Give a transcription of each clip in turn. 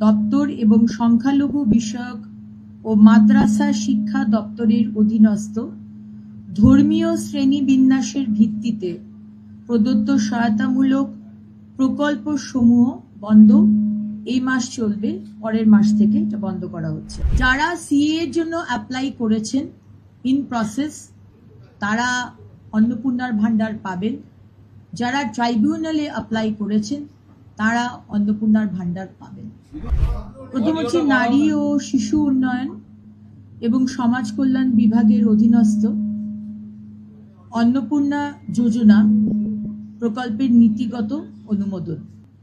দপ্তর এবং সংখ্যালঘু বিষয়ক ও মাদ্রাসা শিক্ষা দপ্তরের অধীনস্থ ধর্মীয় শ্রেণীবিন্যাসের ভিত্তিতে প্রদত্ত সহায়তামূলক প্রকল্পসমূহ বন্ধ এই মাস চলবে, পরের মাস থেকে এটা বন্ধ করা হচ্ছে। যারা সিএ এর জন্য অ্যাপ্লাই করেছেন ইন প্রসেস তারা অন্নপূর্ণার ভান্ডার পাবেন। যারা ট্রাইব্যুনালে অ্যাপ্লাই করেছেন তারা অন্নপূর্ণার ভান্ডার পাবেন। প্রথম হচ্ছে নারী ও শিশু উন্নয়ন এবং সমাজ কল্যাণ বিভাগের অধীনস্থ অন্নপূর্ণা যোজনা প্রকল্পের নীতিগত অনুমোদন।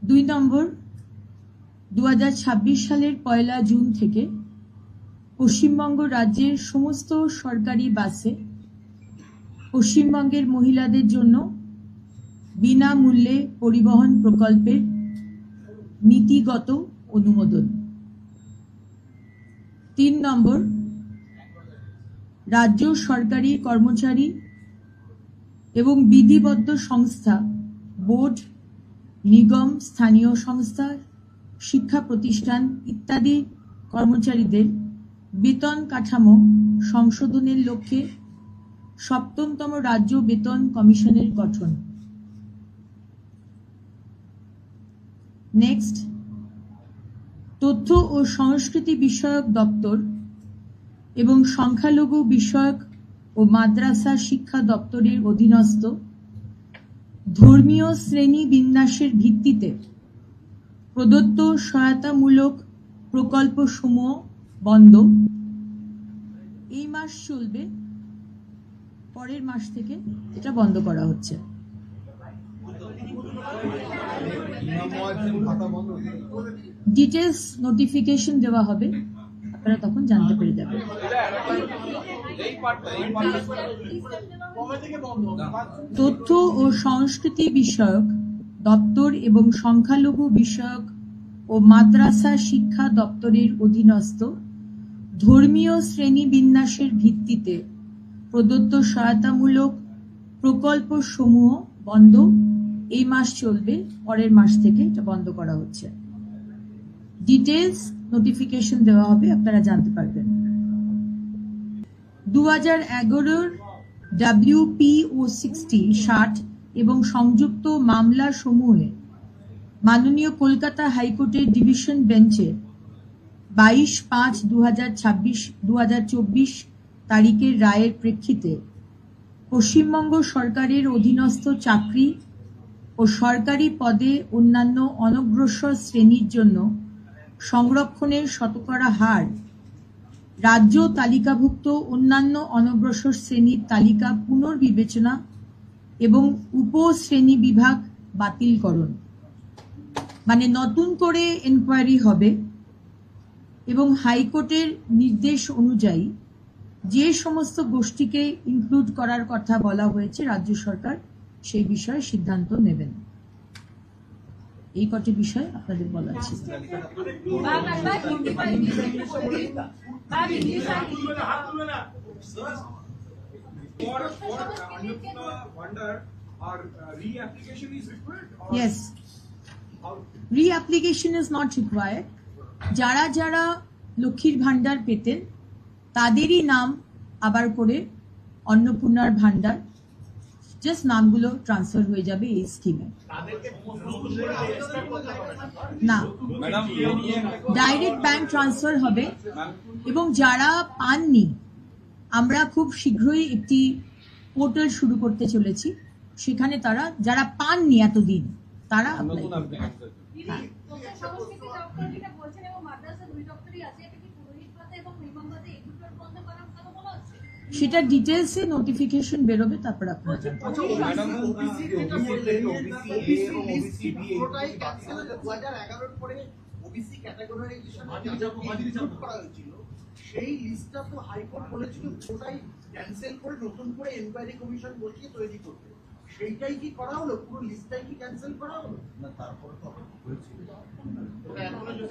2 নম্বর, 2026 সালের 1 জুন থেকে পশ্চিমবঙ্গ রাজ্যের সমস্ত সরকারি বাসে পশ্চিমবঙ্গের মহিলাদের জন্য বিনামূল্যে পরিবহন প্রকল্পের নীতিগত অনুমোদন। 3 নম্বর, রাজ্য সরকারি কর্মচারী এবং বিধিবদ্ধ সংস্থা, বোর্ড, নিগম, স্থানীয় সংস্থা, শিক্ষা প্রতিষ্ঠান ইত্যাদি কর্মচারীদের বেতন কাঠামো সংশোধনের লক্ষ্যে 7তম রাজ্য বেতন কমিশনের গঠন। নেক্সট, তথ্য ও সংস্কৃতি বিষয়ক দপ্তর এবং সংখ্যালঘু বিষয়ক ও মাদ্রাসা শিক্ষা দপ্তরের অধীনস্থ ধর্মীয় শ্রেণী বিন্যাসের ভিত্তিতে প্রদত্ত সহায়তামূলক প্রকল্পসমূহ বন্ধ এই মাস চলবে, পরের মাস থেকে এটা বন্ধ করা হচ্ছে। ডিটেলস নোটিফিকেশন দেওয়া হবে, আপনারা তখন জানতে পেরে যাবেন। তথ্য ও সংস্কৃতি বিষয়ক দপ্তর এবং সংখ্যালঘু বিষয়ক ও মাদ্রাসা শিক্ষা দপ্তরের অধীনস্থ ধর্মীয় শ্রেণীবিন্যাসের ভিত্তিতে প্রদত্ত সহায়তামূলক প্রকল্পসমূহ বন্ধ এই মাস চলবে, পরের মাস থেকে এটা বন্ধ করা হচ্ছে। ডিটেলস নোটিফিকেশন দেওয়া হবে, আপনারা জানতে পারবেন। 2011 WPO 60 এবং সংযুক্ত মামলা সমূহে মাননীয় কলকাতা হাইকোর্টের ডিভিশন বেঞ্চে 22/5/2024 তারিখের রায়ের প্রেক্ষিতে পশ্চিমবঙ্গ সরকারের অধীনস্থ চাকরি ও সরকারি পদে অন্যান্য অনগ্রসর শ্রেণীর জন্য সংরক্ষণের শতকরা হার রাজ্য তালিকাভুক্ত অন্যান্য অনগ্রসর শ্রেণীর তালিকা পুনর্বিবেচনা এবং উপশ্রেণী বিভাগ বাতিলকরণ, মানে নতুন করে এনকোয়ারি হবে এবং হাইকোর্টের নির্দেশ অনুযায়ী যে সমস্ত গোষ্ঠীকে ইনক্লুড করার কথা বলা হয়েছে রাজ্য সরকার সেই বিষয়ে সিদ্ধান্ত নেবেন। এই কটি বিষয় আপনাদের বলা ছিল। Yes, re-application is not required. যারা যারা লক্ষ্মীর ভান্ডার পেতেন তাদেরই নাম আবার করে অন্নপূর্ণার ভান্ডার, জাস্ট নামগুলো ট্রান্সফার হয়ে যাবে এই স্কিমে। না, ডাইরেক্ট ব্যাংক ট্রান্সফার হবে এবং যারা পাননি আমরা খুব শীঘ্রই একটি পোর্টাল শুরু করতে চলেছি, সেখানে তারা যারা পাননি এতদিন তারা অ্যাপ্লাই করবে। সেটা ডিটেলসে নোটিফিকেশন বেরোবে, তারপর আপনারা সেই লিস্টটা তো হাইকোর্ট বলেছিল ওটাই ক্যান্সেল করে নতুন করে এনকোয়ারি কমিশন বসিয়ে তৈরি করতে, সেইটাই কি করা হলো? পুরো লিস্টটাই কি ক্যান্সেল করা হলো না? তারপরে তো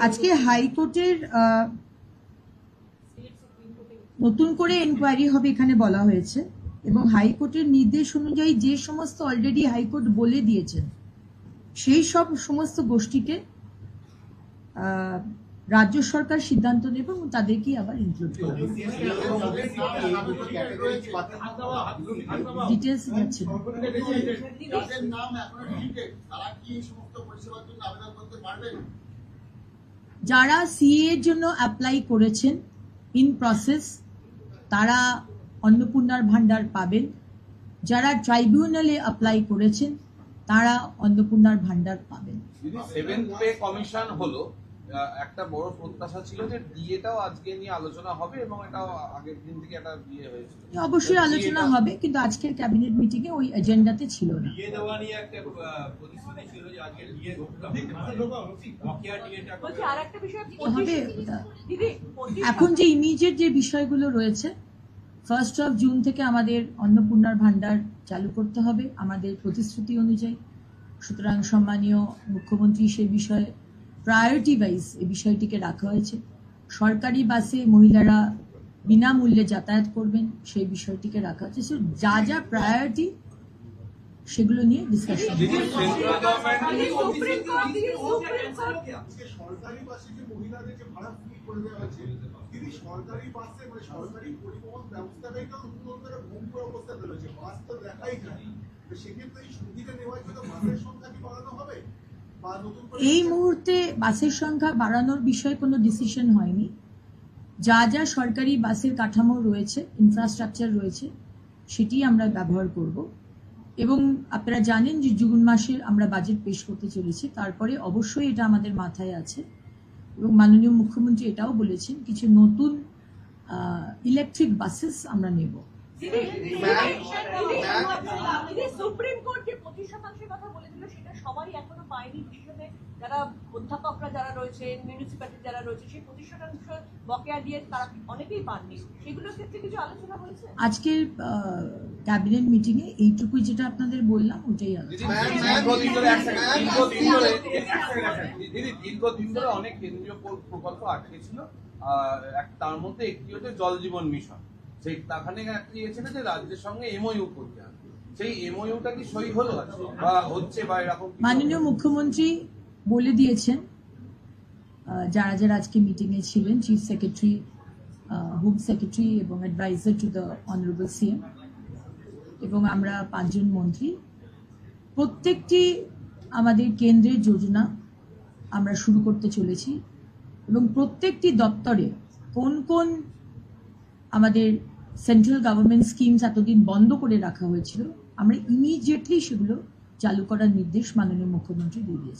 আজকে হাইকোর্টের নতুন করে এনকোয়ারি হবে এখানে বলা হয়েছে এবং হাইকোর্টের নির্দেশ অনুযায়ী যে সমস্ত অলরেডি হাইকোর্ট বলে দিয়েছেন সেই সব সমস্ত গোষ্ঠীকে রাজ্য সরকার সিদ্ধান্ত নেবে এবং তাদেরকেই আবার ইনক্লুড করবে। ডিটেলস যাচ্ছে না। যাদের নাম এখনো ডিটেক্ট তারা কি এই সমস্ত পরিষেবার জন্য আবেদন করতে পারবেন? যারা সিএ এর জন্য অ্যাপ্লাই করেছেন ইন প্রসেস তারা অন্নপূর্ণার ভান্ডার পাবেন। যারা ট্রাইব্যুনালে অ্যাপ্লাই করেছেন তারা অন্নপূর্ণার ভান্ডার পাবেন। যদি সেভেন্থ পে কমিশন হলো, একটা বড় প্রত্যাশা ছিল যে ডিএটাও আজকে নিয়ে আলোচনা হবে এবং এটাও আগের দিন থেকে একটা বিয়ে হয়েছিল। অবশ্যই আলোচনা হবে, কিন্তু আজকের ক্যাবিনেট মিটিং এ ওই এজেন্ডাতে ছিল না। ডিএ দেওয়া নিয়ে একটা প্রতিশ্রুতি ছিল যে আজকে ডিএ বকেয়া ডিএটা বলছি আরেকটা বিষয় হবে ওটা। দিদি এখন যে ইমিডিয়েট যে বিষয়গুলো রয়েছে, 1 জুন থেকে আমাদের অন্নপূর্ণার ভান্ডার চালু করতে হবে আমাদের প্রতিশ্রুতি অনুযায়ী। সুতরাং সম্মানীয় মুখ্যমন্ত্রী সেই বিষয়ে প্রায়োরিটি ওয়াইজ এই বিষয়টিকে রাখা হয়েছে। সরকারি বাসে মহিলারা বিনামূল্যে যাতায়াত করবেন সেই বিষয়টিকে রাখা হয়েছে। So, যা যা প্রায়োরিটি সেগুলো নিয়ে ডিসকাশন। সুপ্রিম কোর্ট আজকে সরকারি বাসে যে মহিলাদের যে ভাড়া ফ্রি করে দেওয়া হয়েছে, যদি সরকারি বাসে মানে সরকারি পরিবহন ব্যবস্থাটাই তো উন্নতর ভঙ্গুর অবস্থাতে রয়েছে, বাস তো দেখাই যায়। তো সেক্ষেত্রে এই সুবিধা নেওয়ার জন্য বাসের সংখ্যা কি বাড়ানো হবে বা নতুন করে এই মুহূর্তে বাসের সংখ্যা বাড়ানোর বিষয়ে কোনো ডিসিশন হয়নি। যা যা সরকারি বাসের কাঠামো রয়েছে, ইনফ্রাস্ট্রাকচার রয়েছে, সেটি আমরা ব্যবহার করব। এবং আপনারা জানেন যে জুন মাসে আমরা বাজেট পেশ করতে চলেছি, তারপরে অবশ্যই এটা আমাদের মাথায় আছে। এবং মাননীয় মুখ্যমন্ত্রী এটাও বলেছেন কিছু নতুন ইলেকট্রিক বাসেস আমরা নেব। দিদি সুপ্রিম কোর্ট যে 25% কথা বলেছিল সেটা সবাই এখনো পায়নি, বিশেষত যারা অধ্যাপকরা যারা রয়েছেন, মিউনিসিপ্যালিটি যারা রয়েছে, সেই 25% বকেয়া দিয়ে তারা অনেকেই পাননি। সেগুলোর ক্ষেত্রে কিছু আলোচনা হয়েছে? আজকের ক্যাবিনেট মিটিং এ এইটুকুই যেটা আপনাদের বললাম ওটাই আলোচনা। দীর্ঘদিন ধরে অনেক কেন্দ্রীয় প্রকল্প আটকে ছিল। তার মধ্যে একটি হচ্ছে জল জীবন মিশন। সেই তাখানে একটি ছিল যে রাজ্যের সঙ্গে এমওইউ করতে হবে। সেই এমওইউটা কি সই হলো বা হচ্ছে বা এরকম? মাননীয় মুখ্যমন্ত্রী বলে দিয়েছেন, যারা যারা আজকে মিটিং এ ছিলেন, চিফ সেক্রেটারি, হোম সেক্রেটারি এবং advisor to the honourable CM এবং আমরা 5 জন মন্ত্রী, প্রত্যেকটি আমাদের কেন্দ্রের যোজনা আমরা শুরু করতে চলেছি এবং প্রত্যেকটি দপ্তরে কোন কোন আমাদের সেন্ট্রাল গভর্নমেন্ট স্কিমস এতদিন বন্ধ করে রাখা হয়েছিল আমরা ইমিডিয়েটলি সেগুলো চালু করার নির্দেশ মাননীয় মুখ্যমন্ত্রী দিয়ে দিয়েছেন।